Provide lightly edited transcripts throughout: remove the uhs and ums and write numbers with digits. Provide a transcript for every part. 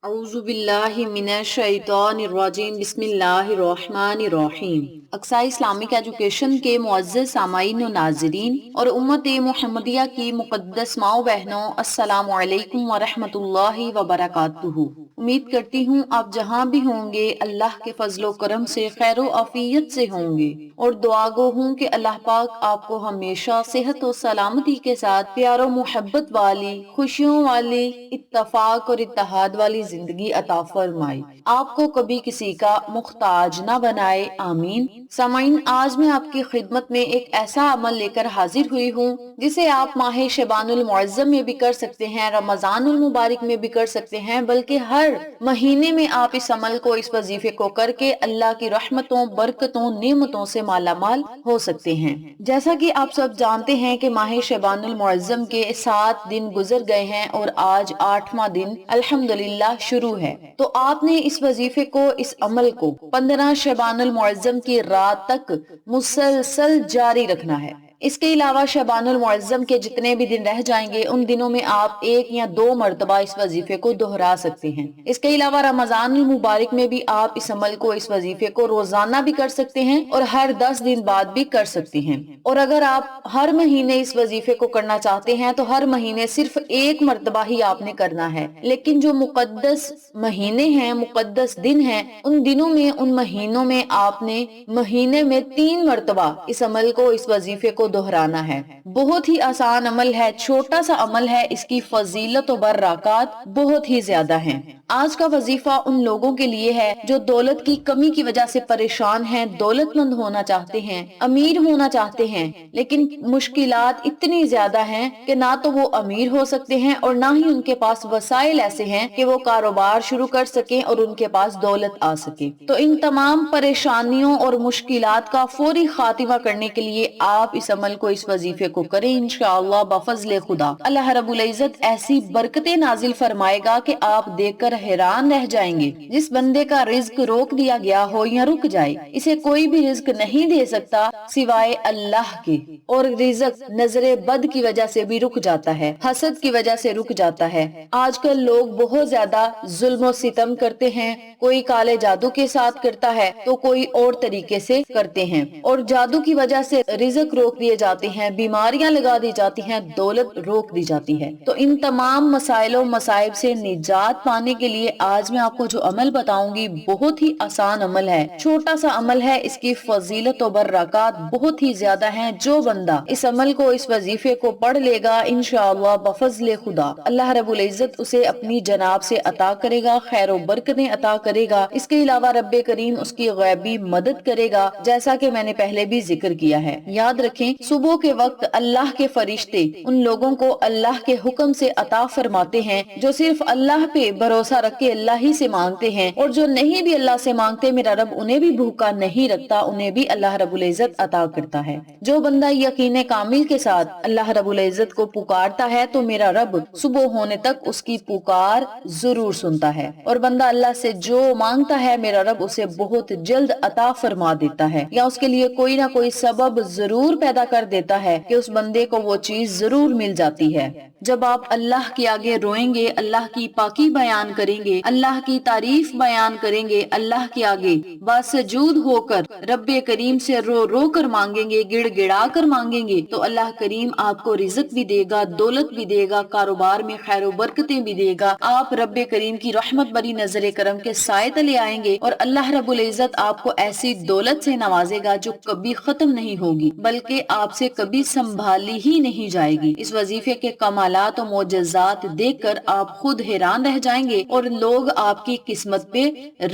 اعوذ باللہ من الشیطان الرجیم بسم اللہ الرحمن الرحیم۔ اقصی اسلامک ایجوکیشن کے معزز سامعین و ناظرین اور امت محمدیہ کی مقدس ماؤں بہنوں، السلام علیکم ورحمۃ اللہ وبرکاتہ۔ امید کرتی ہوں آپ جہاں بھی ہوں گے اللہ کے فضل و کرم سے خیر و عافیت سے ہوں گے، اور دعا گو ہوں کہ اللہ پاک آپ کو ہمیشہ صحت و سلامتی کے ساتھ پیار و محبت والی، خوشیوں والی، اتفاق اور اتحاد والی زندگی عطا فرمائے، آپ کو کبھی کسی کا محتاج نہ بنائے، آمین۔ سامعین، آج میں آپ کی خدمت میں ایک ایسا عمل لے کر حاضر ہوئی ہوں جسے آپ ماہ شعبان المعظم میں بھی کر سکتے ہیں، رمضان المبارک میں بھی کر سکتے ہیں، بلکہ ہر مہینے میں آپ اس عمل کو، اس وظیفے کو کر کے اللہ کی رحمتوں، برکتوں، نعمتوں سے مالا مال ہو سکتے ہیں۔ جیسا کہ آپ سب جانتے ہیں کہ ماہ شعبان المعظم کے 7 دن گزر گئے ہیں اور آج 8واں دن الحمدللہ شروع ہے، تو آپ نے اس وظیفے کو، اس عمل کو 15 شعبان المعظم کی رات تک مسلسل جاری رکھنا ہے۔ اس کے علاوہ شعبان المعظم کے جتنے بھی دن رہ جائیں گے ان دنوں میں آپ 1 یا 2 مرتبہ اس وظیفے کو دہرا سکتے ہیں۔ اس کے علاوہ رمضان المبارک میں بھی آپ اس عمل کو، اس وظیفے کو روزانہ بھی کر سکتے ہیں اور ہر 10 دن بعد بھی کر سکتے ہیں۔ اور اگر آپ ہر مہینے اس وظیفے کو کرنا چاہتے ہیں تو ہر مہینے صرف 1 مرتبہ ہی آپ نے کرنا ہے، لیکن جو مقدس مہینے ہیں، مقدس دن ہیں، ان دنوں میں، ان مہینوں میں آپ نے مہینے میں 3 مرتبہ اس عمل کو، اس وظیفے کو دہرانا ہے۔ بہت ہی آسان عمل ہے، چھوٹا سا عمل ہے، اس کی فضیلت و برکات بہت ہی زیادہ ہیں۔ آج کا وظیفہ ان لوگوں کے لیے ہے جو دولت کی کمی کی وجہ سے پریشان ہیں، دولت مند ہونا چاہتے ہیں، امیر ہونا چاہتے ہیں، لیکن مشکلات اتنی زیادہ ہیں کہ نہ تو وہ امیر ہو سکتے ہیں اور نہ ہی ان کے پاس وسائل ایسے ہیں کہ وہ کاروبار شروع کر سکیں اور ان کے پاس دولت آ سکے۔ تو ان تمام پریشانیوں اور مشکلات کا فوری خاتمہ کرنے کے لیے آپ اس عمل کو، اس وظیفے کو کریں، انشاءاللہ بفضل خدا اللہ رب العزت ایسی برکتیں نازل فرمائے گا کہ آپ دیکھ کر حیران رہ جائیں گے۔ جس بندے کا رزق روک دیا گیا ہو یا رک جائے، اسے کوئی بھی رزق نہیں دے سکتا سوائے اللہ کے، اور رزق نظر بد کی وجہ سے بھی رک جاتا ہے، حسد کی وجہ سے رک جاتا ہے۔ آج کل لوگ بہت زیادہ ظلم و ستم کرتے ہیں، کوئی کالے جادو کے ساتھ کرتا ہے تو کوئی اور طریقے سے کرتے ہیں، اور جادو کی وجہ سے رزق روک دیے جاتے ہیں، بیماریاں لگا دی جاتی ہیں، دولت روک دی جاتی ہے۔ تو ان تمام مسائل و مصائب سے نجات پانے کے لیے آج میں آپ کو جو عمل بتاؤں گی بہت ہی آسان عمل ہے، چھوٹا سا عمل ہے، اس کی فضیلت و برکات بہت ہی زیادہ ہیں۔ جو بندہ اس عمل کو، اس وظیفے کو پڑھ لے گا انشاءاللہ بفضل خدا اللہ رب العزت اسے اپنی جناب سے عطا کرے گا، خیر و برکتیں عطا کرے گا۔ اس کے علاوہ رب کریم اس کی غیبی مدد کرے گا، جیسا کہ میں نے پہلے بھی ذکر کیا ہے۔ یاد رکھیں، صبح کے وقت اللہ کے فرشتے ان لوگوں کو اللہ کے حکم سے عطا فرماتے ہیں جو صرف اللہ پہ بھروسہ رکھ کے اللہ ہی سے مانگتے ہیں، اور جو نہیں بھی اللہ سے مانگتے میرا رب انہیں بھی بھوکا نہیں رکھتا، انہیں بھی اللہ رب العزت عطا کرتا ہے۔ جو بندہ یقین کامل کے ساتھ اللہ رب العزت کو پکارتا ہے تو میرا رب صبح ہونے تک اس کی پکار ضرور سنتا ہے، اور بندہ اللہ سے جو مانگتا ہے میرا رب اسے بہت جلد عطا فرما دیتا ہے، یا اس کے لیے کوئی نہ کوئی سبب ضرور پیدا کر دیتا ہے کہ اس بندے کو وہ چیز ضرور مل جاتی ہے۔ جب آپ اللہ کے آگے روئیں گے، اللہ کی پاکی بیان کریں گے، اللہ کی تعریف بیان کریں گے، اللہ کے آگے باسجود ہو کر رب کریم سے رو رو کر مانگیں گے، گڑ گڑا کر مانگیں گے، تو اللہ کریم آپ کو رزق بھی دے گا، دولت بھی دے گا، کاروبار میں خیر و برکتیں بھی دے گا، آپ رب کریم کی رحمت بری نظر کرم کے سائے تلے آئیں گے، اور اللہ رب العزت آپ کو ایسی دولت سے نوازے گا جو کبھی ختم نہیں ہوگی، بلکہ آپ سے کبھی سنبھالی ہی نہیں جائے گی۔ اس وظیفے کے کمالات و معجزات دیکھ کر آپ خود حیران رہ جائیں گے اور لوگ آپ کی قسمت پہ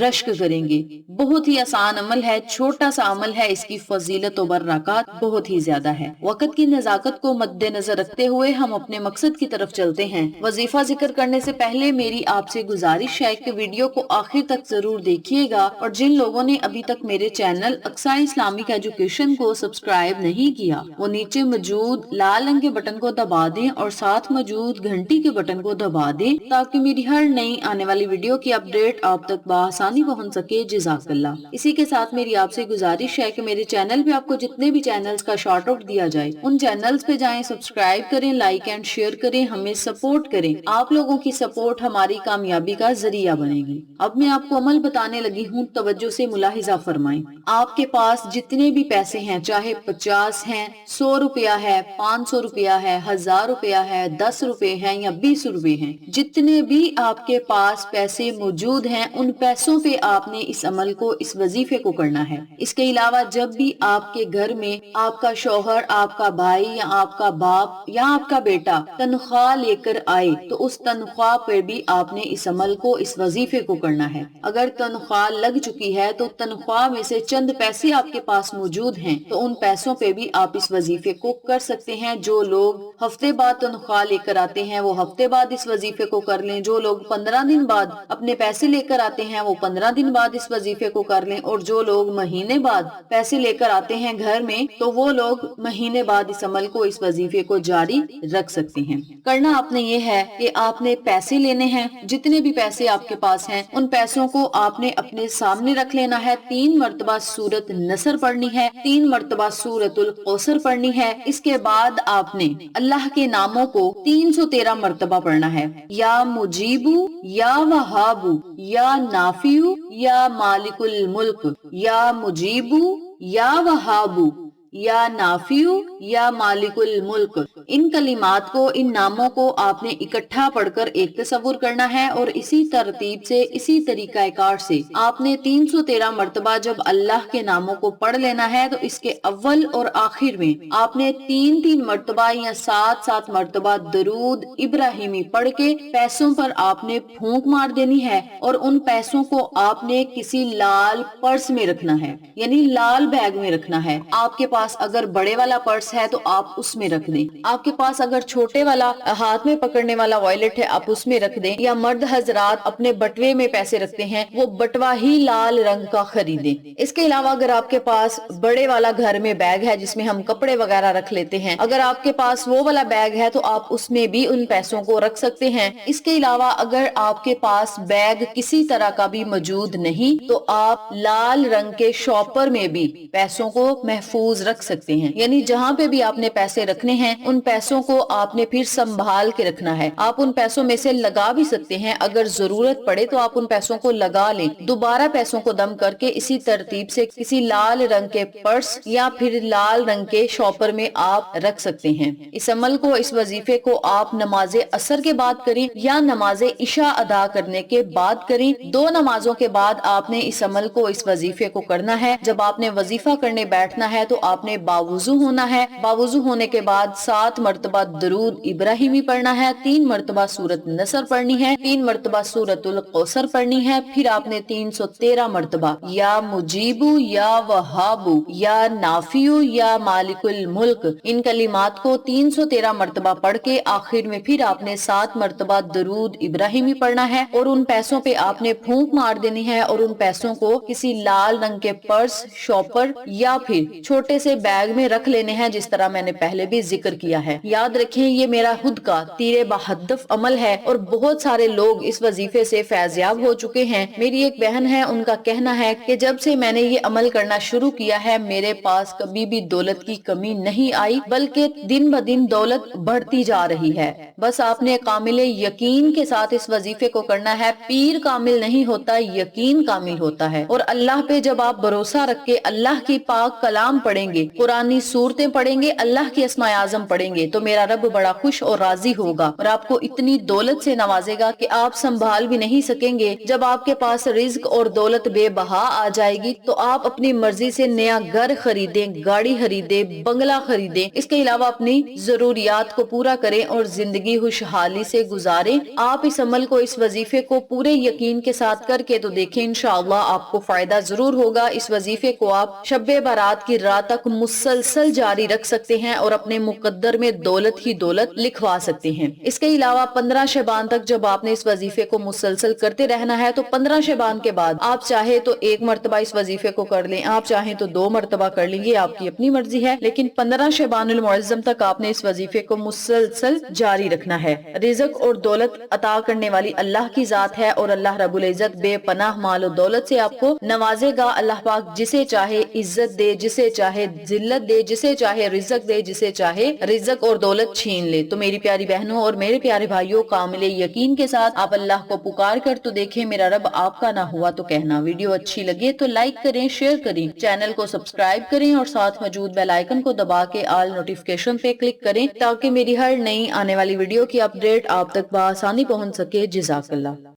رشک کریں گے۔ بہت ہی آسان عمل ہے، چھوٹا سا عمل ہے، اس کی فضیلت و برکات بہت ہی زیادہ ہے۔ وقت کی نزاکت کو مد نظر رکھتے ہوئے ہم اپنے مقصد کی طرف چلتے ہیں۔ وظیفہ ذکر کرنے سے پہلے میری آپ سے گزارش ہے کہ ویڈیو کو آخر تک ضرور دیکھیے گا، اور جن لوگوں نے ابھی تک میرے چینل اقصی اسلامک ایجوکیشن کو سبسکرائب نہیں کیا وہ نیچے موجود لال رنگ کے بٹن کو دبا دیں اور ساتھ موجود گھنٹی کے بٹن کو دبا دیں تاکہ میری ہر نئی آنے والی ویڈیو کی اپڈیٹ آپ تک بآسانی پہنچ سکے۔ جزاک اللہ۔ اسی کے ساتھ میری آپ سے گزارش ہے کہ میرے چینل پہ آپ کو جتنے بھی چینلز کا شارٹ آؤٹ دیا جائے ان چینلز پہ جائیں، سبسکرائب کریں، لائک اینڈ شیئر کریں، ہمیں سپورٹ کریں۔ آپ لوگوں کی سپورٹ ہماری کامیابی کا ذریعہ بنے گی۔ اب میں آپ کو عمل بتانے لگی ہوں، توجہ سے ملاحظہ فرمائیں۔ آپ کے پاس جتنے بھی پیسے ہیں، چاہے 50 ہیں، 100 روپیہ ہے، 500 روپیہ ہے، 1000 روپیہ ہے، 10 روپے ہیں یا 20 روپے ہیں، جتنے بھی آپ کے پاس پیسے موجود ہیں ان پیسوں پہ آپ نے اس عمل کو، اس وظیفے کو کرنا ہے۔ اس کے علاوہ جب بھی آپ کے گھر میں آپ کا شوہر، آپ کا بھائی یا آپ کا باپ یا آپ کا بیٹا تنخواہ لے کر آئے تو اس تنخواہ پہ بھی آپ نے اس عمل کو، اس وظیفے کو کرنا ہے۔ اگر تنخواہ لگ چکی ہے تو تنخواہ میں سے چند پیسے آپ کے پاس موجود ہیں تو ان پیسوں پہ بھی آپ اس وظیفے کو کر سکتے ہیں۔ جو لوگ ہفتے بعد تنخواہ لے کر آتے ہیں وہ ہفتے بعد اس وظیفے کو کر لیں، جو لوگ 15 دن بعد اپنے پیسے لے کر آتے ہیں وہ 15 دن بعد اس وظیفے کو کر لیں، اور جو لوگ مہینے بعد پیسے لے کر آتے ہیں گھر میں تو وہ لوگ مہینے بعد اس عمل کو، اس وظیفے کو جاری رکھ سکتے ہیں۔ کرنا آپ نے یہ ہے کہ آپ نے پیسے لینے ہیں، جتنے بھی پیسے آپ کے پاس ہیں ان پیسوں کو آپ نے اپنے سامنے رکھ لینا ہے، 3 مرتبہ سورت نصر پڑھنی ہے، 3 مرتبہ سورت القوثر پڑھنی ہے۔ اس کے بعد آپ نے اللہ کے ناموں کو 313 مرتبہ پڑھنا ہے، یا مجیبو، یا وہابو، یا نافیو، یا مالک الملک، یا مجیبو، یا وہابو، یا نافیو، یا مالک الملک۔ ان کلمات کو، ان ناموں کو آپ نے اکٹھا پڑھ کر ایک تصور کرنا ہے، اور اسی ترتیب سے، اسی طریقہ کار سے آپ نے 313 مرتبہ جب اللہ کے ناموں کو پڑھ لینا ہے تو اس کے اول اور آخر میں آپ نے 3 مرتبہ یا 7 مرتبہ درود ابراہیمی پڑھ کے پیسوں پر آپ نے پھونک مار دینی ہے، اور ان پیسوں کو آپ نے کسی لال پرس میں رکھنا ہے، یعنی لال بیگ میں رکھنا ہے۔ آپ کے پاس اگر بڑے والا پرس ہے تو آپ اس میں رکھ دیں، آپ کے پاس اگر چھوٹے والا ہاتھ میں پکڑنے والا وائلٹ ہے آپ اس میں رکھ دیں، یا مرد حضرات اپنے بٹوے میں پیسے رکھتے ہیں وہ بٹوا ہی لال رنگ کا خریدیں۔ اس کے علاوہ اگر آپ کے پاس بڑے والا گھر میں بیگ ہے جس میں ہم کپڑے وغیرہ رکھ لیتے ہیں، اگر آپ کے پاس وہ والا بیگ ہے تو آپ اس میں بھی ان پیسوں کو رکھ سکتے ہیں۔ اس کے علاوہ اگر آپ کے پاس بیگ کسی طرح کا بھی موجود نہیں تو آپ لال رنگ کے شاپر میں بھی پیسوں کو محفوظ رکھ سکتے ہیں، یعنی جہاں پہ بھی آپ نے پیسے رکھنے ہیں ان پیسوں کو آپ نے پھر سنبھال کے رکھنا ہے۔ آپ ان پیسوں میں سے لگا بھی سکتے ہیں، اگر ضرورت پڑے تو آپ ان پیسوں کو لگا لیں، دوبارہ پیسوں کو دم کر کے اسی ترتیب سے کسی لال رنگ کے پرس یا پھر لال رنگ کے شاپر میں آپ رکھ سکتے ہیں۔ اس عمل کو، اس وظیفے کو آپ نماز عصر کے بعد کریں یا نماز عشاء ادا کرنے کے بعد کریں، 2 نمازوں کے بعد آپ نے اس عمل کو، اس وظیفے کو کرنا ہے۔ جب آپ نے وظیفہ کرنے بیٹھنا ہے تو آپ نے باوضو ہونا ہے، باوضو ہونے کے بعد 7 مرتبہ درود ابراہیمی پڑھنا ہے، 3 مرتبہ سورت نصر پڑھنی ہے، 3 مرتبہ سورت القوثر پڑھنی ہے، پھر آپ نے 313 مرتبہ یا مجیبو، یا وہابو، یا نافیو، یا مالک الملک، ان کلمات کو 313 مرتبہ پڑھ کے آخر میں پھر آپ نے 7 مرتبہ درود ابراہیمی پڑھنا ہے، اور ان پیسوں پہ آپ نے پھونک مار دینی ہے، اور ان پیسوں کو کسی لال رنگ کے پرس، شاپر یا پھر چھوٹے سے بیگ میں رکھ لینے ہیں، جس طرح میں نے پہلے بھی ذکر کیا ہے۔ یاد رکھیں یہ میرا خود کا تیر بہدف عمل ہے اور بہت سارے لوگ اس وظیفے سے فیضیاب ہو چکے ہیں۔ میری ایک بہن ہے، ان کا کہنا ہے کہ جب سے میں نے یہ عمل کرنا شروع کیا ہے میرے پاس کبھی بھی دولت کی کمی نہیں آئی، بلکہ دن بدن دولت بڑھتی جا رہی ہے۔ بس آپ نے کامل یقین کے ساتھ اس وظیفے کو کرنا ہے۔ پیر کامل نہیں ہوتا، یقین کامل ہوتا ہے، اور اللہ پہ جب آپ بھروسہ رکھ کے اللہ کی پاک کلام پڑھیں گے، قرآنی صورتیں پڑھیں گے، اللہ کی اسماء اعظم پڑھیں گے تو میرا رب بڑا خوش اور راضی ہوگا، اور آپ کو اتنی دولت سے نوازے گا کہ آپ سنبھال بھی نہیں سکیں گے۔ جب آپ کے پاس رزق اور دولت بے بہا آ جائے گی تو آپ اپنی مرضی سے نیا گھر خریدیں، گاڑی خریدیں، بنگلہ خریدیں، اس کے علاوہ اپنی ضروریات کو پورا کریں اور زندگی خوشحالی سے گزاریں۔ آپ اس عمل کو، اس وظیفے کو پورے یقین کے ساتھ کر کے تو دیکھیں، انشاءاللہ آپ کو فائدہ ضرور ہوگا۔ اس وظیفے کو آپ شب برات کی رات تک مسلسل جاری رکھ سکتے ہیں اور اپنے مقدر میں دولت ہی دولت لکھوا سکتے ہیں۔ اس کے علاوہ 15 شعبان تک جب آپ نے اس وظیفے کو مسلسل کرتے رہنا ہے تو 15 شعبان کے بعد آپ چاہے تو ایک مرتبہ اس وظیفے کو کر لیں، آپ چاہیں تو 2 مرتبہ کر لیں، یہ آپ کی اپنی مرضی ہے، لیکن 15 شعبان المعظم تک آپ نے اس وظیفے کو مسلسل جاری رکھنا ہے۔ رزق اور دولت عطا کرنے والی اللہ کی ذات ہے اور اللہ رب العزت بے پناہ مال و دولت سے آپ کو نوازے گا۔ اللہ پاک جسے چاہے عزت دے، جسے چاہے ذلت دے، جسے چاہے رزق دے، جسے چاہے رزق اور دولت چھین لے۔ تو میری پیاری بہنوں اور میرے پیارے بھائیوں، کامل یقین کے ساتھ آپ اللہ کو پکار کر تو دیکھیں، میرا رب آپ کا نہ ہوا تو کہنا۔ ویڈیو اچھی لگے تو لائک کریں، شیئر کریں، چینل کو سبسکرائب کریں اور ساتھ موجود بیل آئیکن کو دبا کے آل نوٹیفیکیشن پہ کلک کریں تاکہ میری ہر نئی آنے والی ویڈیو کی اپڈیٹ آپ تک بآسانی پہنچ سکے۔ جزاک اللہ۔